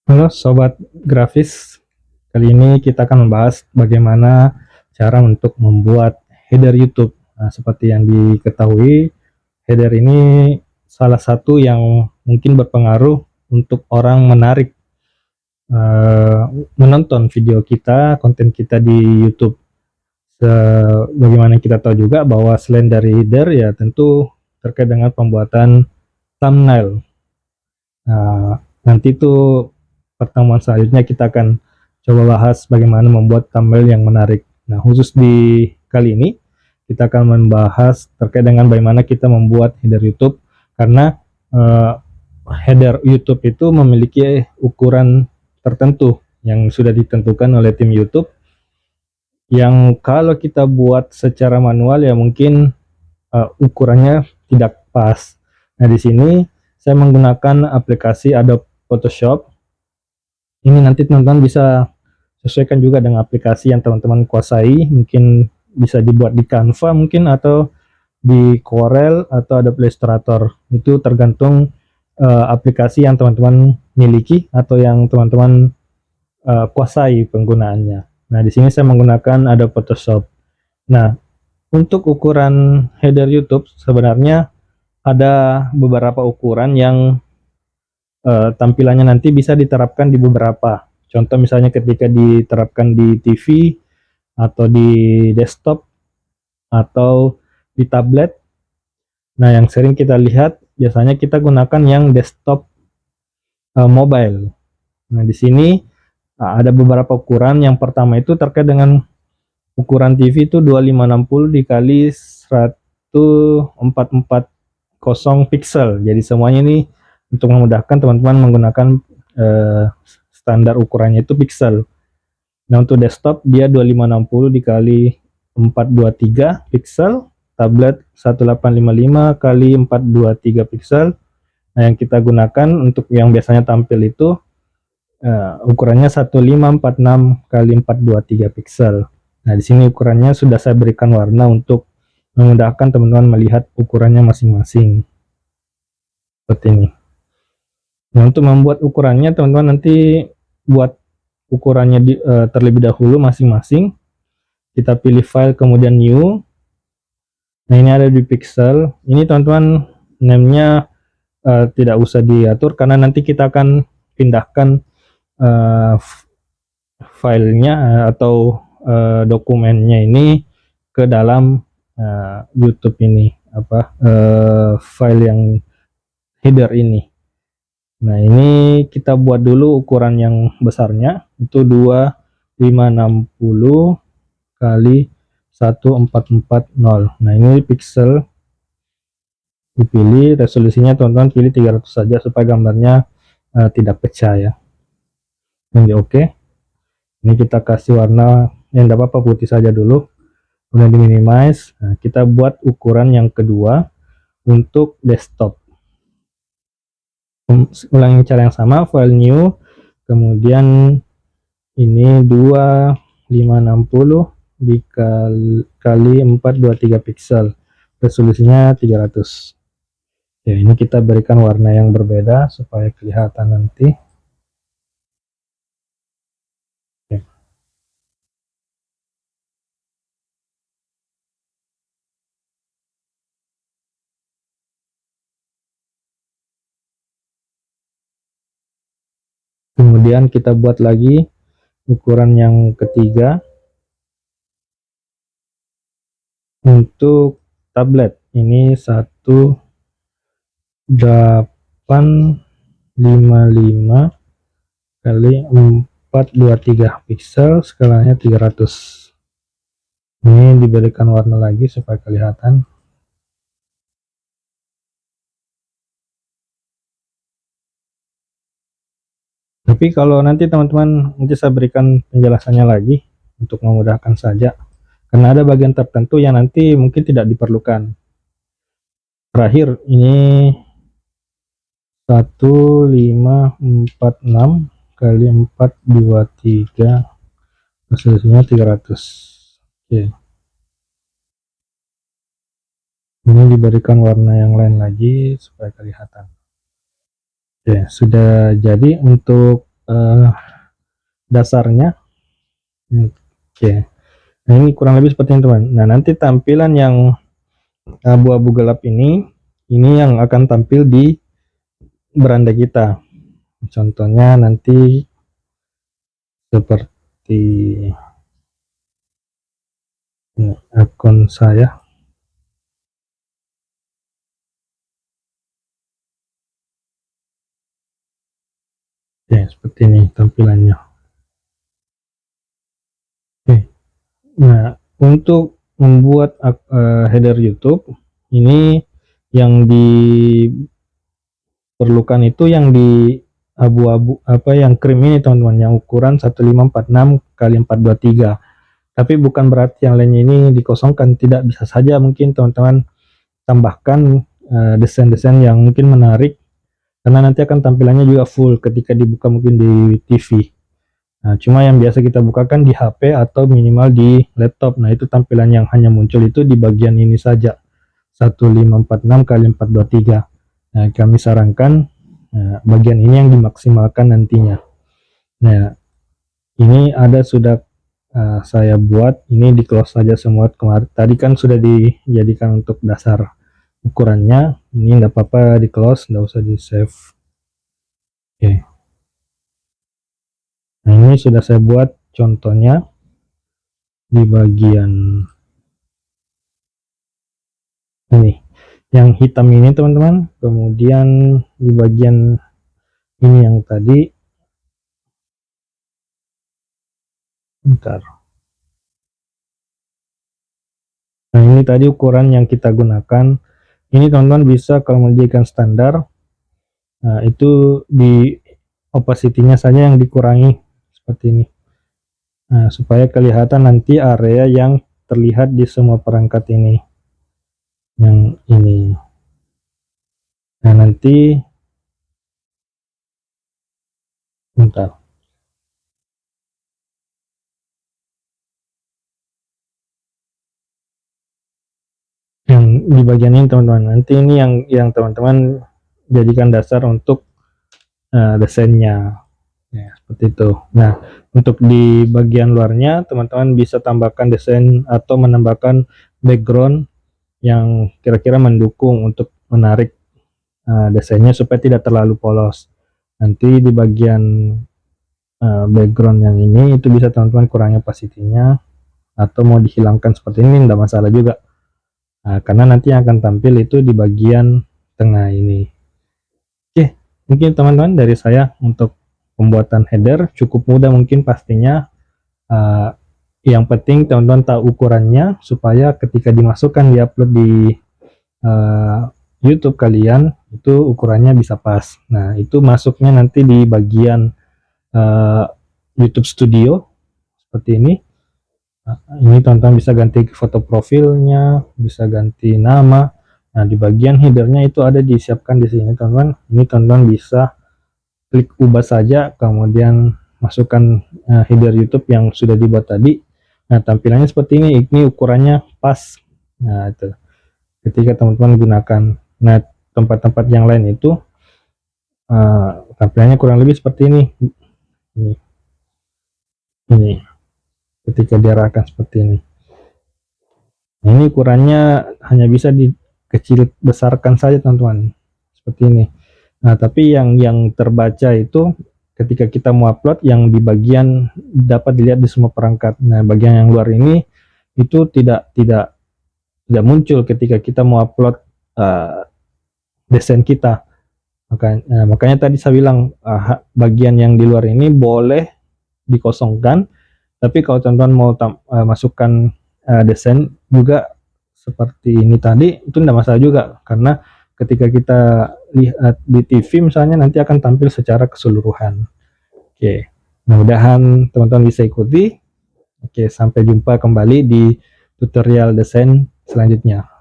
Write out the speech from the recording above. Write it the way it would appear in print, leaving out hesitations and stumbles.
Halo Sobat Grafis, kali ini kita akan membahas bagaimana cara untuk membuat header YouTube. Nah, seperti yang diketahui, header ini salah satu yang mungkin berpengaruh untuk orang menarik uh, menonton video kita, konten kita di YouTube. Bagaimana kita tahu juga bahwa selain dari header ya tentu terkait dengan pembuatan thumbnail. Nah, nanti itu pertemuan selanjutnya kita akan coba bahas bagaimana membuat thumbnail yang menarik. Nah, khusus di kali ini kita akan membahas terkait dengan bagaimana kita membuat header YouTube, karena header YouTube itu memiliki ukuran tertentu yang sudah ditentukan oleh tim YouTube, yang kalau kita buat secara manual ya mungkin ukurannya tidak pas. Nah, di sini saya menggunakan aplikasi Adobe Photoshop. Ini nanti teman-teman bisa sesuaikan juga dengan aplikasi yang teman-teman kuasai, mungkin bisa dibuat di Canva mungkin, atau di Corel atau Adobe Illustrator. Itu tergantung aplikasi yang teman-teman miliki atau yang teman-teman kuasai penggunaannya. Nah, di sini saya menggunakan Adobe Photoshop. Nah, untuk ukuran header YouTube sebenarnya ada beberapa ukuran yang tampilannya nanti bisa diterapkan di beberapa. Contoh misalnya ketika diterapkan di TV atau di desktop atau di tablet. Nah, yang sering kita lihat biasanya kita gunakan yang desktop mobile. Nah, di sini ada beberapa ukuran. Yang pertama itu terkait dengan ukuran TV itu 2560 dikali 1440 pixel. Jadi semuanya ini untuk memudahkan teman-teman menggunakan standar ukurannya itu pixel. Nah, untuk desktop dia 2560 dikali 423 pixel, tablet 1855 kali 423 pixel. Nah, yang kita gunakan untuk yang biasanya tampil itu ukurannya 1546 kali 423 pixel. Nah, di sini ukurannya sudah saya berikan warna untuk memudahkan teman-teman melihat ukurannya masing-masing. Seperti ini. Nah, untuk membuat ukurannya teman-teman nanti buat ukurannya terlebih dahulu masing-masing. Kita pilih file kemudian new. Nah, ini ada di pixel. Ini teman-teman name-nya tidak usah diatur karena nanti kita akan pindahkan filenya atau dokumennya ini ke dalam YouTube ini, file yang header ini. Nah, ini kita buat dulu ukuran yang besarnya itu 2560 kali 1440. Nah, ini pixel dipilih, resolusinya teman-teman pilih 300 saja supaya gambarnya tidak pecah ya. Ini oke. Ini kita kasih warna yang tidak apa-apa putih saja dulu, kemudian di minimize. Nah, kita buat ukuran yang kedua untuk desktop. Ulangi cara yang sama, file new, kemudian ini 2560 dikali 423 pixel, resolusinya 300. Ya, ini kita berikan warna yang berbeda supaya kelihatan nanti. Ya. Kemudian kita buat lagi ukuran yang ketiga untuk tablet. Ini 1855 kali 423 pixel, skalanya 300. Ini diberikan warna lagi supaya kelihatan. Tapi kalau nanti teman-teman, nanti saya berikan penjelasannya lagi untuk memudahkan saja, karena ada bagian tertentu yang nanti mungkin tidak diperlukan. Terakhir ini 1546 kali 423, resolusinya 300. Oke. Ini diberikan warna yang lain lagi supaya kelihatan. Oke, sudah jadi untuk eh, dasarnya. Oke, nah ini kurang lebih seperti ini teman. Nah nanti tampilan yang abu-abu gelap ini yang akan tampil di beranda kita. Contohnya nanti seperti akun saya. Ya, seperti ini tampilannya. Oke. Nah, untuk membuat header YouTube ini yang diperlukan itu yang di abu-abu yang krim ini teman-teman, yang ukuran 1546 kali 423. Tapi bukan berarti yang lainnya ini dikosongkan, tidak, bisa saja mungkin teman-teman tambahkan desain-desain yang mungkin menarik, karena nanti akan tampilannya juga full ketika dibuka mungkin di TV. Nah, cuma yang biasa kita bukakan di HP atau minimal di laptop. Nah, itu tampilan yang hanya muncul itu di bagian ini saja. 1546 kali 423. Nah, kami sarankan bagian ini yang dimaksimalkan nantinya. Nah, ini ada sudah saya buat, ini di close saja semua kemarin. Tadi kan sudah dijadikan untuk dasar ukurannya, ini enggak apa-apa di close, enggak usah di save. Oke. Nah, ini sudah saya buat contohnya di bagian ini. Yang hitam ini teman-teman, kemudian di bagian ini yang tadi, bentar. Nah, ini tadi ukuran yang kita gunakan. Ini teman-teman bisa kalau menjadikan standar, nah, itu di opacity-nya saja yang dikurangi seperti ini. Nah, supaya kelihatan nanti area yang terlihat di semua perangkat ini. Yang ini. Nah, nanti bentar. Yang di bagian ini teman-teman, nanti ini yang teman-teman jadikan dasar untuk desainnya. Ya, seperti itu. Nah, untuk di bagian luarnya teman-teman bisa tambahkan desain atau menambahkan background yang kira-kira mendukung untuk menarik desainnya supaya tidak terlalu polos. Nanti di bagian background yang ini itu bisa teman-teman kurangi opacity-nya atau mau dihilangkan seperti ini tidak masalah juga. Karena nanti yang akan tampil itu di bagian tengah ini. Oke, mungkin teman-teman dari saya untuk pembuatan header cukup mudah mungkin pastinya. Yang penting teman-teman tahu ukurannya supaya ketika dimasukkan di upload di YouTube kalian itu ukurannya bisa pas. Nah, itu masuknya nanti di bagian YouTube Studio seperti ini. Nah, ini teman-teman bisa ganti foto profilnya, bisa ganti nama. Nah, di bagian headernya itu ada disiapkan di sini teman-teman. Ini teman-teman bisa klik ubah saja, kemudian masukkan header YouTube yang sudah dibuat tadi. Nah, tampilannya seperti ini ukurannya pas. Nah, itu ketika teman-teman gunakan. Nah, tempat-tempat yang lain itu tampilannya kurang lebih seperti ini. Ini ketika diarahkan seperti ini. Nah, ini ukurannya hanya bisa dikecil besarkan saja teman-teman, seperti ini. Nah, tapi yang terbaca itu ketika kita mau upload yang di bagian dapat dilihat di semua perangkat. Nah, bagian yang luar ini itu tidak muncul ketika kita mau upload desain kita. Makanya tadi saya bilang bagian yang di luar ini boleh dikosongkan, tapi kalau teman-teman mau masukkan desain juga seperti ini tadi itu tidak masalah juga, karena ketika kita lihat di TV misalnya nanti akan tampil secara keseluruhan. Oke, mudah-mudahan teman-teman bisa ikuti. Oke, sampai jumpa kembali di tutorial desain selanjutnya.